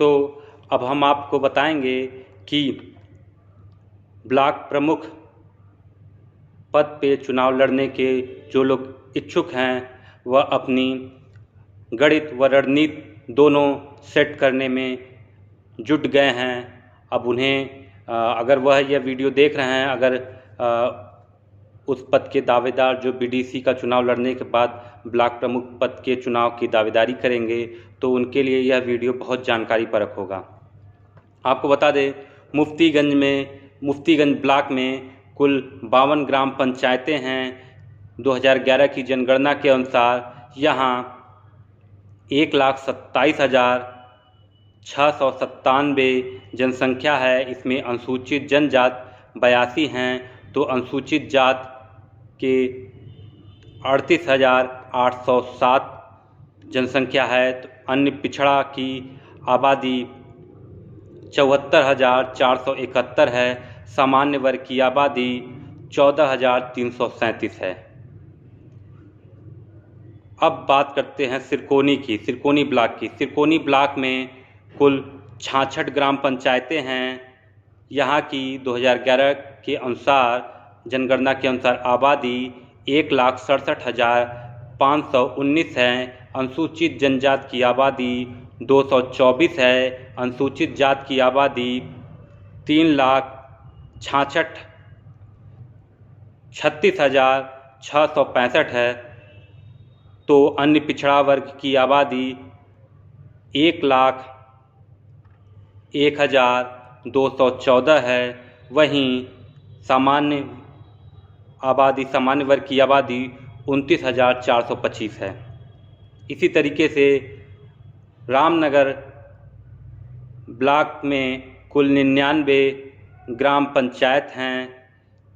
तो अब हम आपको बताएंगे कि ब्लॉक प्रमुख पद पे चुनाव लड़ने के जो लोग इच्छुक हैं वह अपनी गणित व रणनीति दोनों सेट करने में जुट गए हैं। अब उन्हें अगर वह यह वीडियो देख रहे हैं, अगर उस पद के दावेदार जो बीडीसी का चुनाव लड़ने के बाद ब्लॉक प्रमुख पद के चुनाव की दावेदारी करेंगे, तो उनके लिए यह वीडियो बहुत जानकारी परक होगा। आपको बता दें, मुफ्तीगंज ब्लॉक में कुल 52 ग्राम पंचायतें हैं। 2011 की जनगणना के अनुसार यहाँ 1,27,697 जनसंख्या है। इसमें अनुसूचित जनजात 82 हैं, तो अनुसूचित जात के 38,807 जनसंख्या है। तो अन्य पिछड़ा की आबादी 74,471 है। सामान्य वर्ग की आबादी 14,337 है। अब बात करते हैं सिरकोनी ब्लॉक की। सिरकोनी ब्लॉक में कुल 66 ग्राम पंचायतें हैं। यहाँ की 2011 के अनुसार जनगणना के अनुसार आबादी 1,67,519 है। अनुसूचित जनजात की आबादी 224 है। अनुसूचित जात की आबादी 3,36,665 है। तो अन्य पिछड़ा वर्ग की आबादी 1,01,214 है। वहीं सामान्य वर्ग की आबादी 29,425 है। इसी तरीके से रामनगर ब्लॉक में कुल 99 ग्राम पंचायत हैं।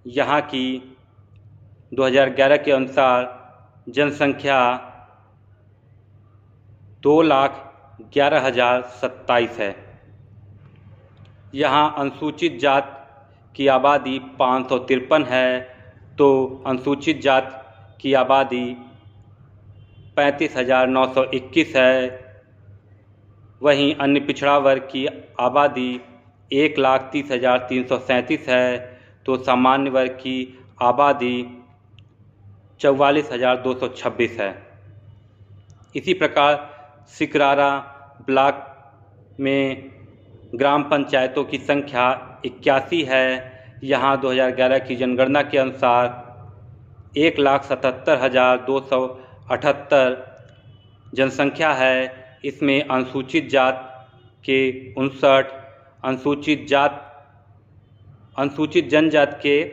यहाँ की 2011 के अनुसार जनसंख्या 2,11,027 है। यहाँ अनुसूचित जात की आबादी 553 है। तो अनुसूचित जात की आबादी 35,921 है। वहीं अन्य पिछड़ा वर्ग की आबादी 1,30,337 है। तो सामान्य वर्ग की आबादी 44,226 है। इसी प्रकार सिकरारा ब्लॉक में ग्राम पंचायतों की संख्या 81 है। यहाँ 2011 की जनगणना के अनुसार 1,77,278 जनसंख्या है। इसमें अनुसूचित जात के 59, अनुसूचित जनजात के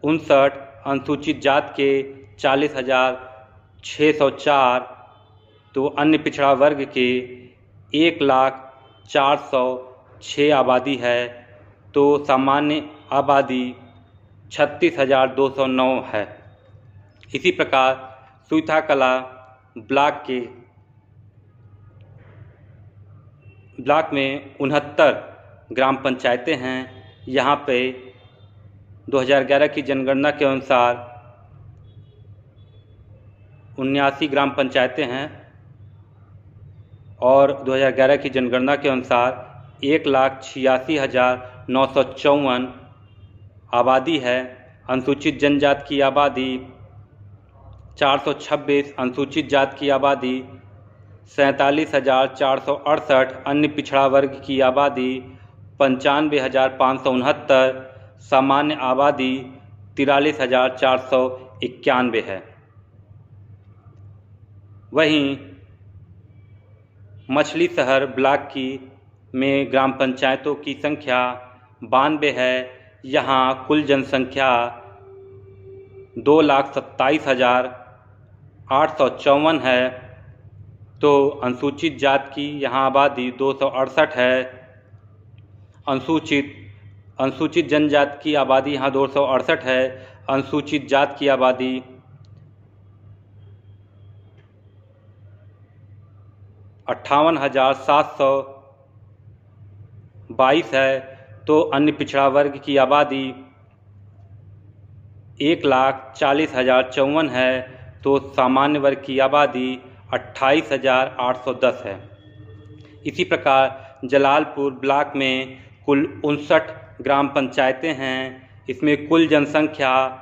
59, अनुसूचित जात के 40,604, तो अन्य पिछड़ा वर्ग के 1,04,006 आबादी है। तो सामान्य आबादी 36,209 है। इसी प्रकार सुइथाकला ब्लॉक में 69 ग्राम पंचायतें हैं। यहाँ पे 2011 की जनगणना के अनुसार 79 ग्राम पंचायतें हैं और 2011 की जनगणना के अनुसार 1,86,954 आबादी है। अनुसूचित जनजात की आबादी 426, अनुसूचित जात की आबादी 47,468, अन्य पिछड़ा वर्ग की आबादी 95,569, सामान्य आबादी 43,491 है। वहीं मछली शहर ब्लॉक में ग्राम पंचायतों की संख्या 92 है। यहाँ कुल जनसंख्या 2,27,854 है। तो अनुसूचित जात की यहाँ आबादी 268 है। अनुसूचित जनजात की आबादी यहाँ 268 है। अनुसूचित जात की आबादी 58,722 है। तो अन्य पिछड़ा वर्ग की आबादी 1,40,054 है। तो सामान्य वर्ग की आबादी 28,810 है। इसी प्रकार जलालपुर ब्लॉक में कुल 59 ग्राम पंचायतें हैं। इसमें कुल जनसंख्या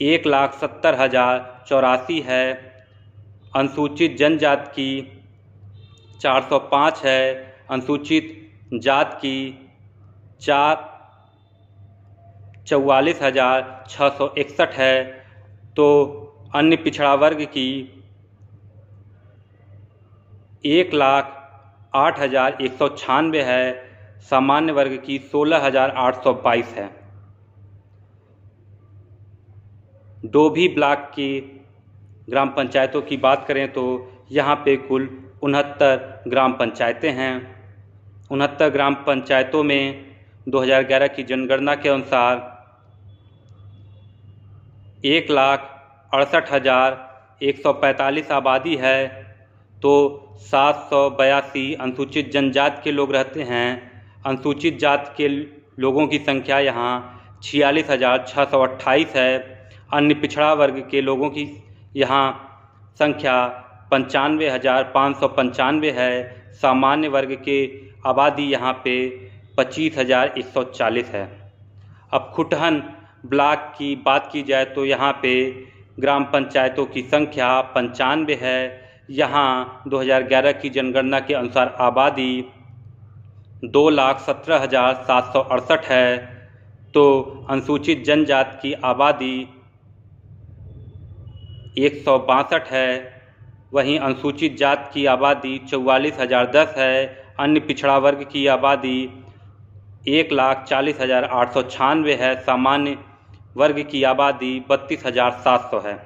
1,70,084 है। अनुसूचित जनजाति की 405 है। अनुसूचित जात की 44,661 है। तो अन्य पिछड़ा वर्ग की 1,08,196 है। सामान्य वर्ग की 16,822 है। डोभी ब्लॉक की ग्राम पंचायतों की बात करें तो यहाँ पे कुल 69 ग्राम पंचायतें हैं। 69 ग्राम पंचायतों में 2011 की जनगणना के अनुसार 1,68,145 आबादी है। तो 782 अनुसूचित जनजाति के लोग रहते हैं। अनुसूचित जाति के लोगों की संख्या यहाँ 46,628 है। अन्य पिछड़ा वर्ग के लोगों की यहाँ संख्या 95,595 है। सामान्य वर्ग के आबादी यहाँ पे 25,140 है। अब खुटहन ब्लॉक की बात की जाए तो यहाँ पे ग्राम पंचायतों की संख्या 95 है। यहाँ 2011 की जनगणना के अनुसार आबादी 2,17,768 है। तो अनुसूचित जनजाति की आबादी 162 है। वहीं अनुसूचित जाति की आबादी 44,010 है। अन्य पिछड़ा वर्ग की आबादी 1,40,896 है। सामान्य वर्ग की आबादी 32,700 है।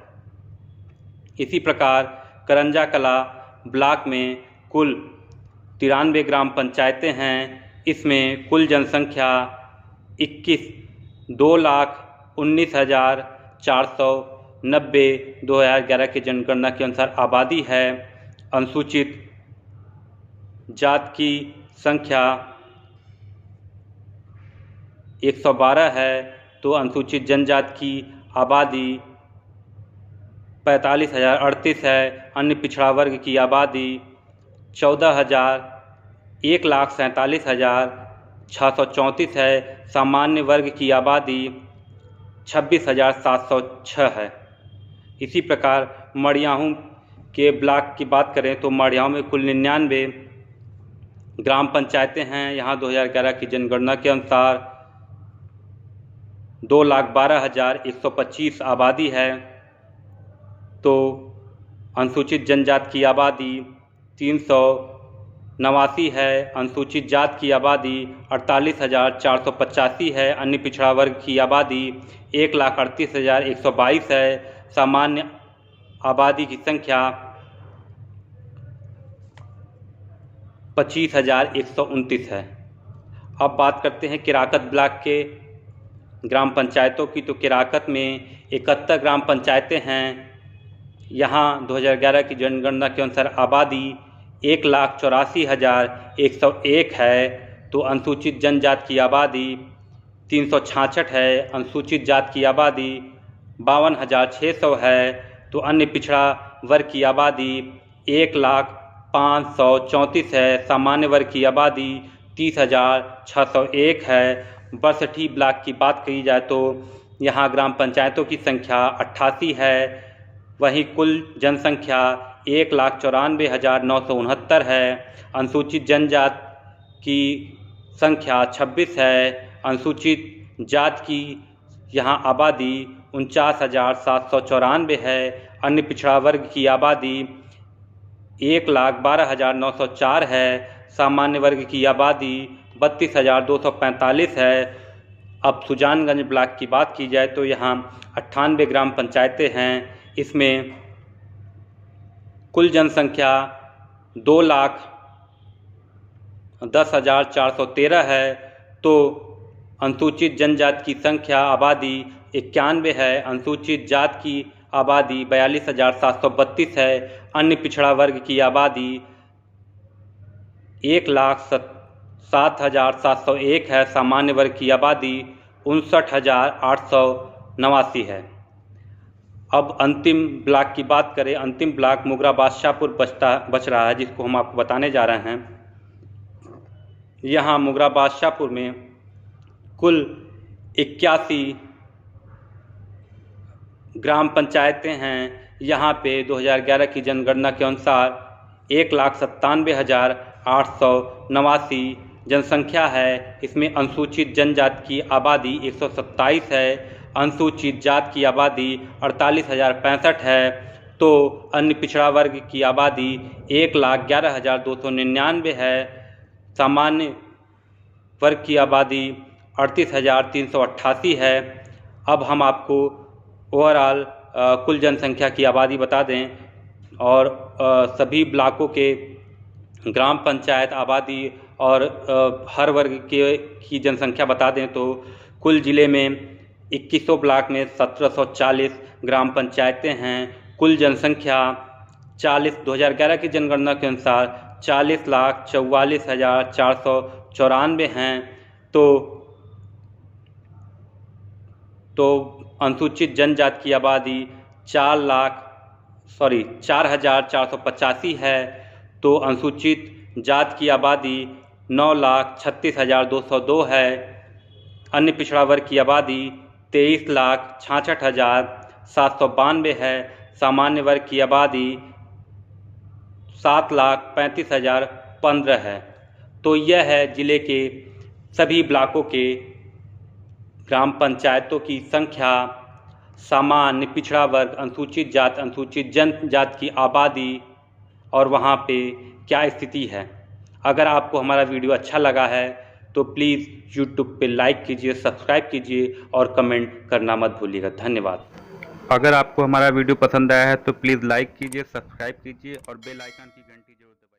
इसी प्रकार करंजा कला ब्लॉक में कुल 93 ग्राम पंचायतें हैं। इसमें कुल जनसंख्या 2,19,490 2011 की जनगणना के अनुसार आबादी है। अनुसूचित जाति की संख्या 112 है। तो अनुसूचित जनजाति की आबादी 45,038 है। अन्य पिछड़ा वर्ग की आबादी 1,47,634 है। सामान्य वर्ग की आबादी 26,706 है। इसी प्रकार मड़ियाहूं के ब्लॉक की बात करें तो मड़ियाहूं में कुल 99 ग्राम पंचायतें हैं। यहाँ 2011 की जनगणना के अनुसार 2,12,125 आबादी है। तो अनुसूचित जनजाति की आबादी 389 है। अनुसूचित जाति की आबादी 48,485 है। अन्य पिछड़ा वर्ग की आबादी 1,38,122 है। सामान्य आबादी की संख्या 25,129 है। अब बात करते हैं किराकत ब्लॉक के ग्राम पंचायतों की। तो किराकत में 71 ग्राम पंचायतें हैं। यहाँ 2011 की जनगणना के अनुसार आबादी 1,84,101 है। तो अनुसूचित जनजाति की आबादी 366 है। अनुसूचित जाति की आबादी 52,600 है। तो अन्य पिछड़ा वर्ग की आबादी 1,05,34 है। सामान्य वर्ग की आबादी 30,601 है। बरसठी ब्लॉक की बात की जाए तो यहाँ ग्राम पंचायतों की संख्या 88 है। वहीं कुल जनसंख्या 1,94,969 है। अनुसूचित जनजाति की संख्या 26 है। अनुसूचित जाति की यहाँ आबादी 49,794 है। अन्य पिछड़ा वर्ग की आबादी 1,12,904 है। सामान्य वर्ग की आबादी 32,245 है। अब सुजानगंज ब्लॉक की बात की जाए तो यहाँ 98 ग्राम पंचायतें हैं। इसमें कुल जनसंख्या 2,10,413 है। तो अनुसूचित जनजाति की संख्या आबादी 91 है। अनुसूचित जाति की आबादी 42,732 है। अन्य पिछड़ा वर्ग की आबादी 1,07,701 है। सामान्य वर्ग की आबादी 59,889 है। अब अंतिम ब्लॉक की बात करें। अंतिम ब्लॉक मुगरा बादशाहपुर बच रहा है, जिसको हम आपको बताने जा रहे हैं। यहाँ मुगरा बादशाहपुर में कुल 81 ग्राम पंचायतें हैं। यहाँ पे 2011 की जनगणना के अनुसार 1,97,889 जनसंख्या है। इसमें अनुसूचित जनजाति की आबादी 127 है, अनुसूचित जाति की आबादी 48,065 है, तो अन्य पिछड़ा वर्ग की आबादी 1,11,299 है, सामान्य वर्ग की आबादी 38,388 है। अब हम आपको ओवरऑल कुल जनसंख्या की आबादी बता दें और सभी ब्लॉकों के ग्राम पंचायत आबादी और हर वर्ग की जनसंख्या बता दें तो कुल ज़िले में 2100 ब्लॉक में 1740 ग्राम पंचायतें हैं। कुल जनसंख्या 2011 की जनगणना के अनुसार 40,44,494 हैं। तो अनुसूचित जनजाति की आबादी 4,485 है, तो अनुसूचित जाति की आबादी 9,36,202 है। अन्य पिछड़ा वर्ग की आबादी 23,66,792 है। सामान्य वर्ग की आबादी 7,35,015 है। तो यह है ज़िले के सभी ब्लॉकों के ग्राम पंचायतों की संख्या, सामान्य पिछड़ा वर्ग, अनुसूचित जाति, अनुसूचित जनजाति की आबादी और वहाँ पे क्या स्थिति है। अगर आपको हमारा वीडियो अच्छा लगा है तो प्लीज़ यूट्यूब पे लाइक कीजिए, सब्सक्राइब कीजिए और कमेंट करना मत भूलिएगा। धन्यवाद। अगर आपको हमारा वीडियो पसंद आया है तो प्लीज़ लाइक कीजिए, सब्सक्राइब कीजिए और बेल आइकन की घंटी जरूर दबाइए।